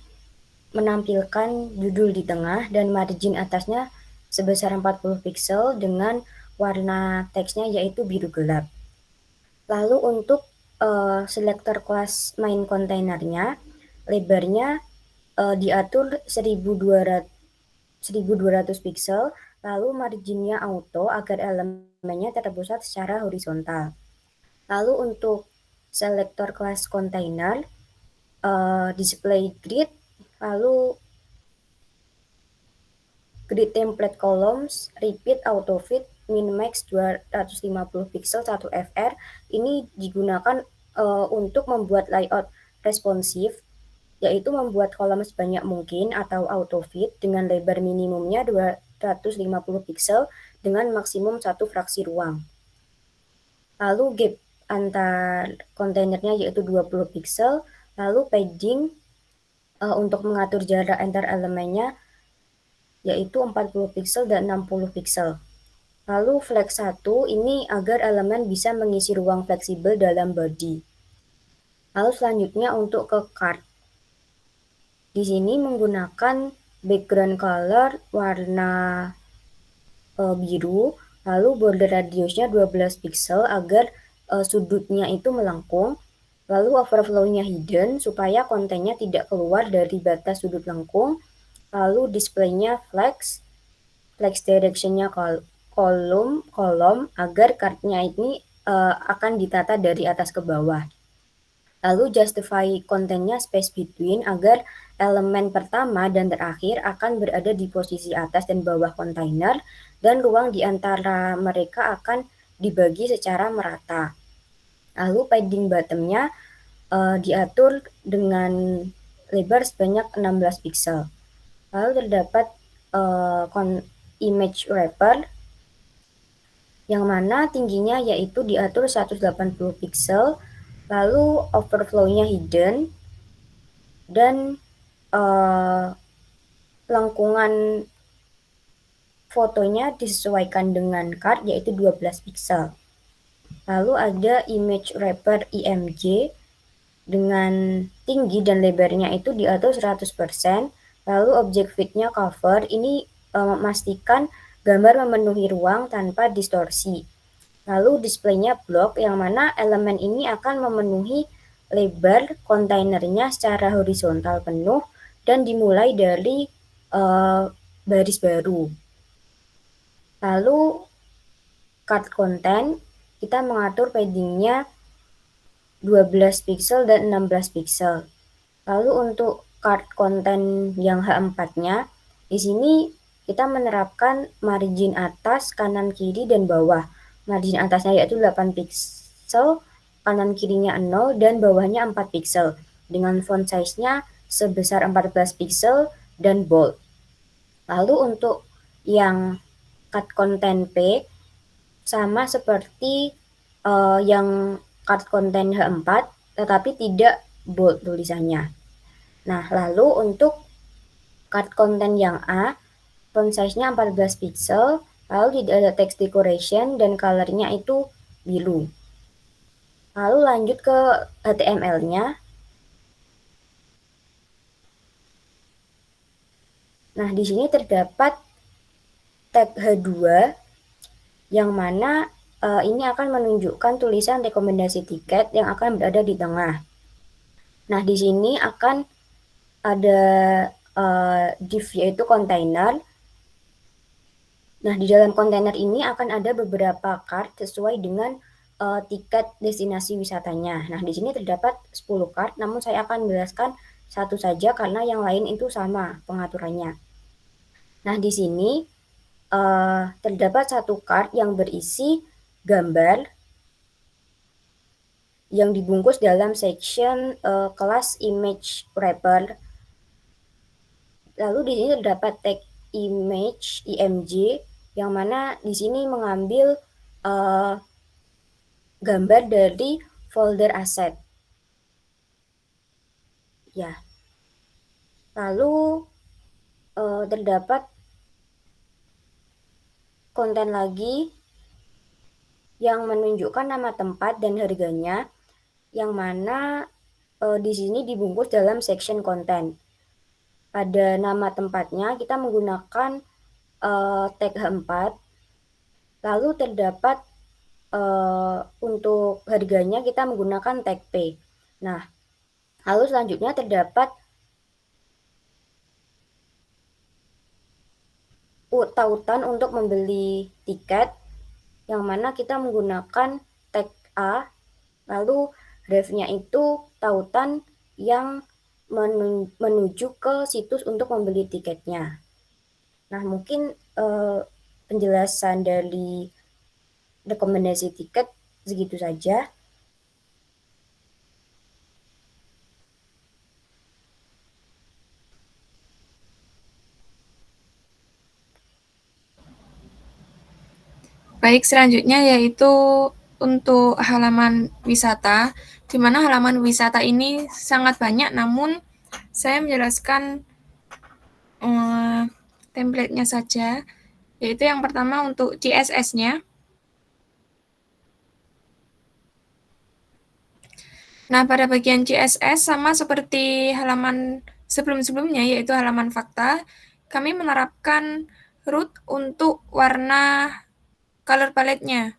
menampilkan judul di tengah dan margin atasnya sebesar 40 pixel dengan warna teksnya yaitu biru gelap. Lalu untuk selektor kelas main kontainernya, lebarnya diatur 1200 pixel, lalu marginnya auto agar elemennya terpusat secara horizontal. Lalu untuk selektor kelas kontainer, display grid, lalu grid template columns, repeat auto fit, min max 250 pixel 1 fr, ini digunakan untuk membuat layout responsif, yaitu membuat kolom sebanyak mungkin atau auto fit dengan lebar minimumnya 250 pixel dengan maksimum 1 fraksi ruang. Lalu gap antar kontainernya yaitu 20 pixel, lalu padding untuk mengatur jarak antar elemennya yaitu 40 pixel dan 60 pixel. Lalu flex 1 ini agar elemen bisa mengisi ruang fleksibel dalam body. Lalu selanjutnya untuk ke card. Di sini menggunakan background color warna biru, lalu border radiusnya 12 pixel agar sudutnya itu melengkung, lalu overflow-nya hidden supaya kontennya tidak keluar dari batas sudut lengkung, lalu display-nya flex direction-nya kolom agar card-nya ini akan ditata dari atas ke bawah. Lalu justify kontennya space between agar elemen pertama dan terakhir akan berada di posisi atas dan bawah kontainer dan ruang di antara mereka akan dibagi secara merata. Lalu padding bottom-nya diatur dengan lebar sebanyak 16 pixel. Lalu terdapat image wrapper yang mana tingginya yaitu diatur 180 pixel, lalu overflow-nya hidden, dan lengkungan fotonya disesuaikan dengan card yaitu 12 pixel. Lalu ada image wrapper IMG dengan tinggi dan lebarnya itu diatur 100%, lalu object fit-nya cover, ini memastikan gambar memenuhi ruang tanpa distorsi. Lalu display-nya block yang mana elemen ini akan memenuhi lebar kontainernya secara horizontal penuh dan dimulai dari baris baru. Lalu card content, kita mengatur padding-nya 12 pixel dan 16 pixel. Lalu untuk card content yang H4-nya, di sini kita menerapkan margin atas, kanan kiri dan bawah. Margin atasnya yaitu 8 pixel, kanan kirinya 0 dan bawahnya 4 pixel dengan font size-nya sebesar 14 pixel dan bold. Lalu untuk yang card content P sama seperti yang card content H4 tetapi tidak bold tulisannya. Nah, lalu untuk card content yang A, font size-nya 14 pixel, lalu tidak ada text decoration dan color-nya itu biru. Lalu lanjut ke HTML-nya. Nah, di sini terdapat tag H2 yang mana ini akan menunjukkan tulisan rekomendasi tiket yang akan berada di tengah. Nah, di sini akan ada div yaitu kontainer. Nah, di dalam kontainer ini akan ada beberapa card sesuai dengan tiket destinasi wisatanya. Nah, di sini terdapat 10 card, namun saya akan menjelaskan satu saja karena yang lain itu sama pengaturannya. Nah, di sini terdapat satu card yang berisi gambar yang dibungkus dalam section kelas image wrapper. Lalu di sini terdapat tag image img yang mana di sini mengambil gambar dari folder aset. Ya. Lalu terdapat konten lagi yang menunjukkan nama tempat dan harganya, yang mana di sini dibungkus dalam section konten. Pada nama tempatnya kita menggunakan tag H4, lalu terdapat untuk harganya kita menggunakan tag P. Nah, lalu selanjutnya terdapat tautan untuk membeli tiket, yang mana kita menggunakan tag A, lalu ref-nya itu tautan yang menuju ke situs untuk membeli tiketnya. Nah, mungkin penjelasan dari rekomendasi tiket segitu saja. Baik, selanjutnya yaitu untuk halaman wisata, di mana halaman wisata ini sangat banyak, namun saya menjelaskan template-nya saja, yaitu yang pertama untuk CSS-nya. Nah, pada bagian CSS sama seperti halaman sebelum-sebelumnya, yaitu halaman fakta, kami menerapkan root untuk warna color palette-nya.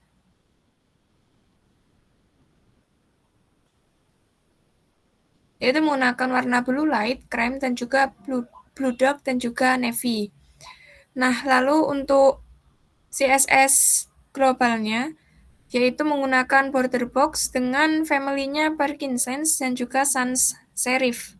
Yaitu menggunakan warna blue light, cream, dan juga blue dark, dan juga navy. Nah, lalu untuk CSS globalnya, yaitu menggunakan border box dengan family-nya Parkinsons dan juga sans serif.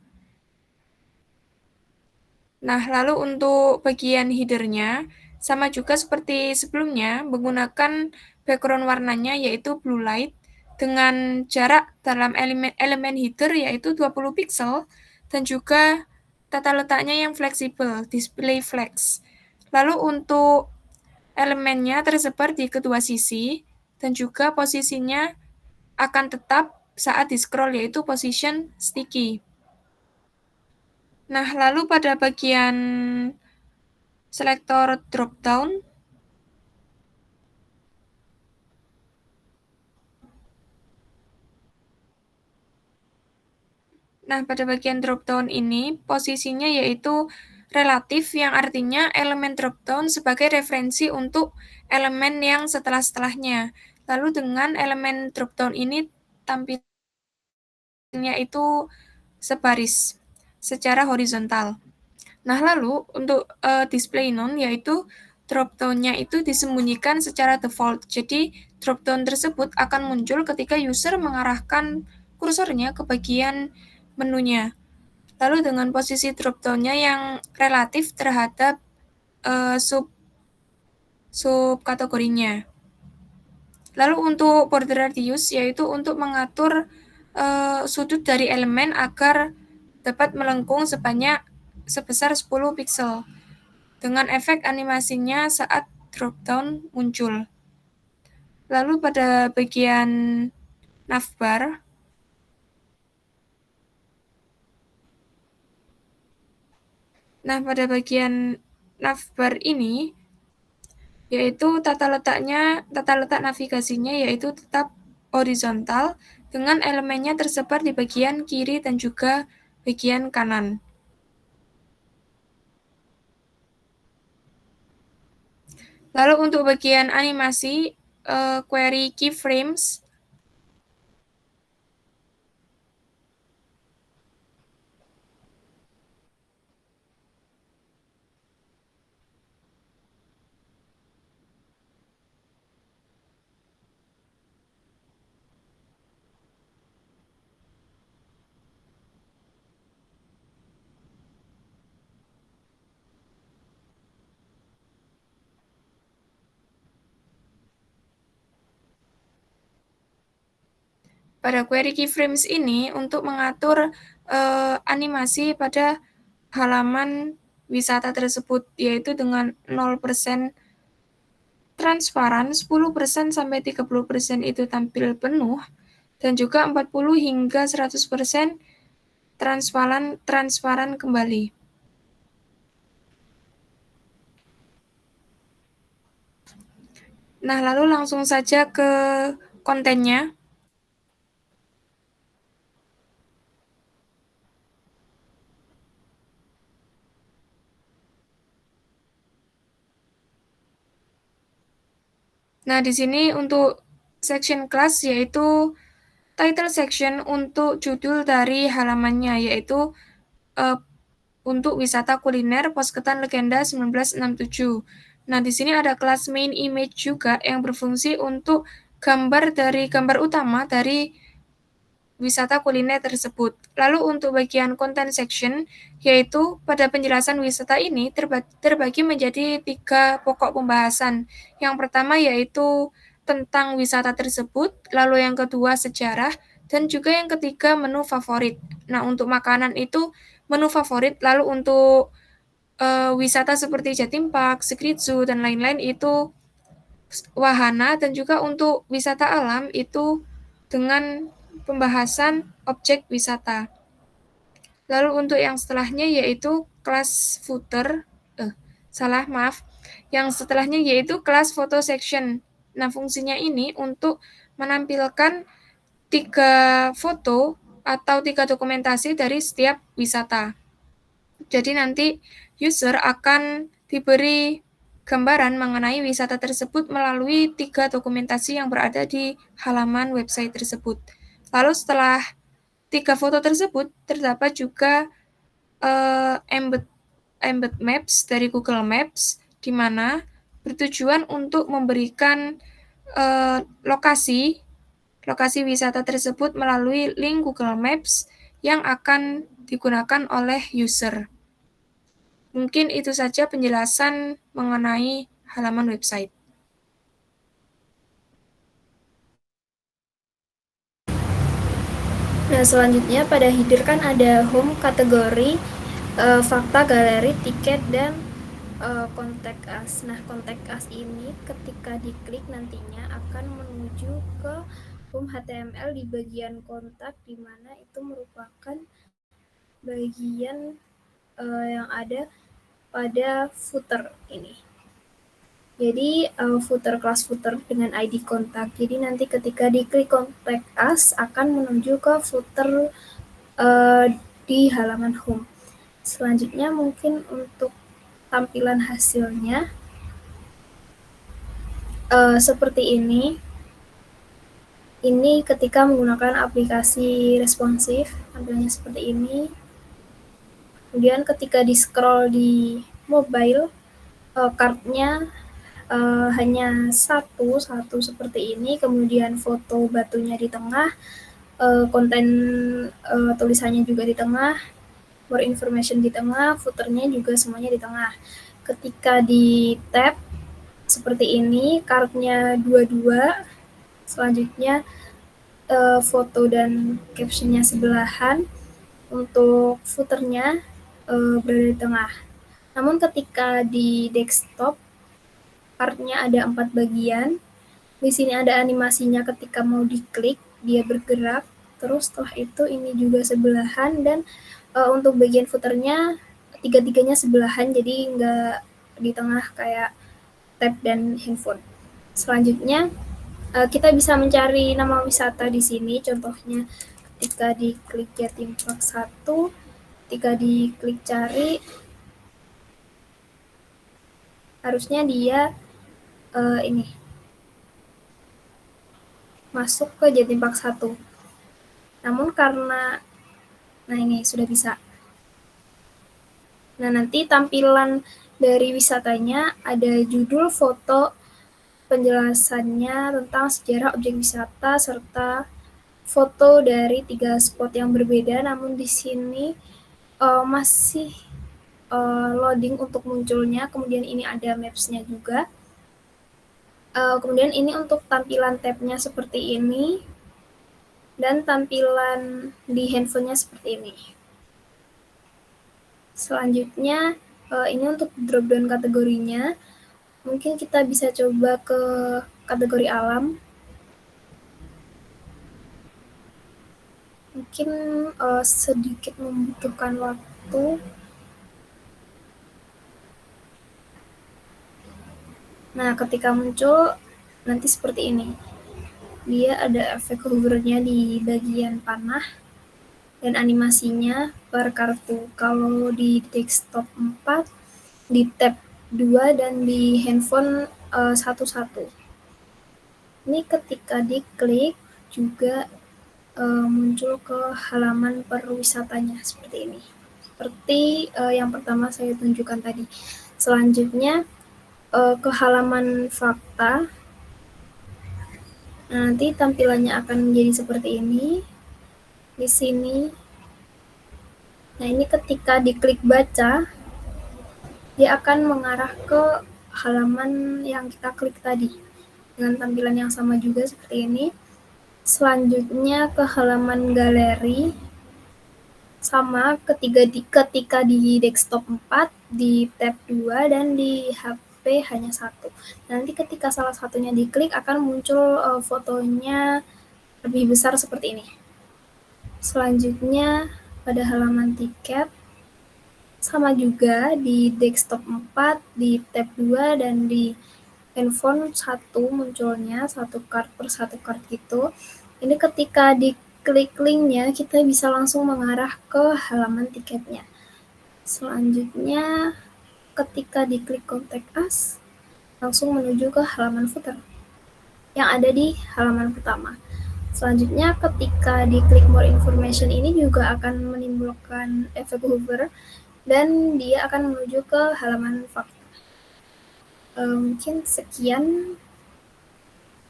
Nah, lalu untuk bagian header-nya, sama juga seperti sebelumnya, menggunakan background warnanya yaitu blue light, dengan jarak dalam elemen header yaitu 20 pixel, dan juga tata letaknya yang fleksibel, display flex. Lalu untuk elemennya tersebar di kedua sisi, dan juga posisinya akan tetap saat di-scroll, yaitu position sticky. Nah, lalu pada bagian selektor drop-down, nah, pada bagian drop-down ini, posisinya yaitu relatif, yang artinya elemen drop-down sebagai referensi untuk elemen yang setelah-setelahnya. Lalu dengan elemen drop-down ini tampilnya itu sebaris, secara horizontal. Nah, lalu untuk display none, yaitu drop-down-nya itu disembunyikan secara default. Jadi, drop-down tersebut akan muncul ketika user mengarahkan kursornya ke bagian menunya. Lalu dengan posisi drop-down-nya yang relatif terhadap sub-kategorinya. Lalu untuk border radius, yaitu untuk mengatur sudut dari elemen agar dapat melengkung sebesar 10 pixel, dengan efek animasinya saat drop-down muncul. Lalu pada bagian navbar, nah, pada bagian navbar ini, yaitu tata letak navigasinya yaitu tetap horizontal, dengan elemennya tersebar di bagian kiri dan juga bagian kanan. Lalu untuk bagian animasi, query keyframes, pada query keyframes ini untuk mengatur animasi pada halaman wisata tersebut, yaitu dengan 0% transparan, 10% sampai 30% itu tampil penuh, dan juga 40 hingga 100% transparan kembali. Nah, lalu langsung saja ke kontennya. Nah, di sini untuk section class yaitu title section untuk judul dari halamannya, yaitu untuk wisata kuliner Posketan Legenda 1967. Nah, di sini ada kelas main image juga yang berfungsi untuk gambar utama dari wisata kuliner tersebut. Lalu untuk bagian content section, yaitu pada penjelasan wisata ini terbagi menjadi 3 pokok pembahasan. Yang pertama yaitu tentang wisata tersebut, lalu yang kedua sejarah, dan juga yang ketiga menu favorit. Nah, untuk makanan itu menu favorit, lalu untuk wisata seperti Jatim Park, Secret Zoo, dan lain-lain itu wahana, dan juga untuk wisata alam itu dengan pembahasan objek wisata. Lalu untuk yang setelahnya yaitu kelas footer, yang setelahnya yaitu kelas photo section. Nah, fungsinya ini untuk menampilkan 3 foto atau 3 dokumentasi dari setiap wisata. Jadi nanti user akan diberi gambaran mengenai wisata tersebut melalui 3 dokumentasi yang berada di halaman website tersebut. Lalu setelah 3 foto tersebut, terdapat juga embed maps dari Google Maps, di mana bertujuan untuk memberikan lokasi wisata tersebut melalui link Google Maps yang akan digunakan oleh user. Mungkin itu saja penjelasan mengenai halaman website. Nah, selanjutnya pada header kan ada home, kategori, fakta, galeri, tiket, dan contact us. Nah, contact us ini ketika diklik nantinya akan menuju ke home HTML di bagian kontak, di mana itu merupakan bagian yang ada pada footer ini. Jadi kelas footer dengan ID kontak. Jadi nanti ketika diklik contact us akan menuju ke footer di halaman home. Selanjutnya mungkin untuk tampilan hasilnya seperti ini. Ini ketika menggunakan aplikasi responsif, tampilannya seperti ini. Kemudian ketika di scroll di mobile, kartnya hanya satu seperti ini, kemudian foto batunya di tengah, konten tulisannya juga di tengah, more information di tengah, footernya juga semuanya di tengah. Ketika di tab seperti ini, kartnya 22, selanjutnya foto dan captionnya sebelahan, untuk footernya berada di tengah. Namun ketika di desktop, partnya ada 4 bagian. Di sini ada animasinya ketika mau diklik, dia bergerak. Terus setelah itu ini juga sebelahan, dan untuk bagian footernya tiga-tiganya sebelahan, jadi nggak di tengah kayak tab dan handphone. Selanjutnya kita bisa mencari nama wisata di sini. Contohnya ketika diklik Jatim Park 1, ketika diklik cari, harusnya dia ini masuk ke Jatim Park 1. Namun karena ini sudah bisa. Nah, nanti tampilan dari wisatanya ada judul, foto, penjelasannya tentang sejarah objek wisata, serta foto dari 3 spot yang berbeda. Namun di sini masih loading untuk munculnya. Kemudian ini ada maps-nya juga. Kemudian ini untuk tampilan tab-nya seperti ini. dan tampilan di handphonenya seperti ini. Selanjutnya, ini untuk drop-down kategorinya. Mungkin kita bisa coba ke kategori alam. Mungkin sedikit membutuhkan waktu. Nah, ketika muncul nanti seperti ini. Dia ada efek hovernya di bagian panah dan animasinya per kartu. Kalau di desktop 4, di tab 2, dan di handphone 1. Ini ketika diklik juga muncul ke halaman perwisatanya seperti ini. Seperti yang pertama saya tunjukkan tadi. Selanjutnya ke halaman fakta. Nanti tampilannya akan menjadi seperti ini. Di sini. Nah, ini ketika diklik baca, dia akan mengarah ke halaman yang kita klik tadi. Dengan tampilan yang sama juga seperti ini. Selanjutnya ke halaman galeri. Sama ketika di desktop 4, di tab 2, dan di HP hanya 1. Nanti ketika salah satunya diklik akan muncul fotonya lebih besar seperti ini. Selanjutnya pada halaman tiket, sama juga di desktop 4, di tab 2, dan di handphone 1 munculnya, 1 card per 1 card gitu. Ini ketika diklik linknya, kita bisa langsung mengarah ke halaman tiketnya. Selanjutnya, ketika diklik Contact Us, langsung menuju ke halaman footer yang ada di halaman pertama. Selanjutnya, ketika diklik More Information ini juga akan menimbulkan efek hover dan dia akan menuju ke halaman fakta. Mungkin sekian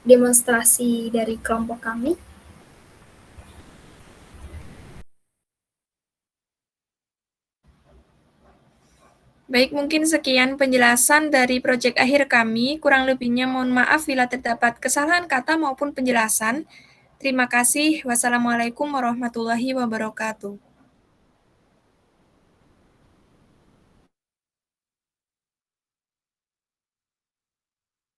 demonstrasi dari kelompok kami. Baik, mungkin sekian penjelasan dari proyek akhir kami. Kurang lebihnya mohon maaf bila terdapat kesalahan kata maupun penjelasan. Terima kasih. Wassalamualaikum warahmatullahi wabarakatuh.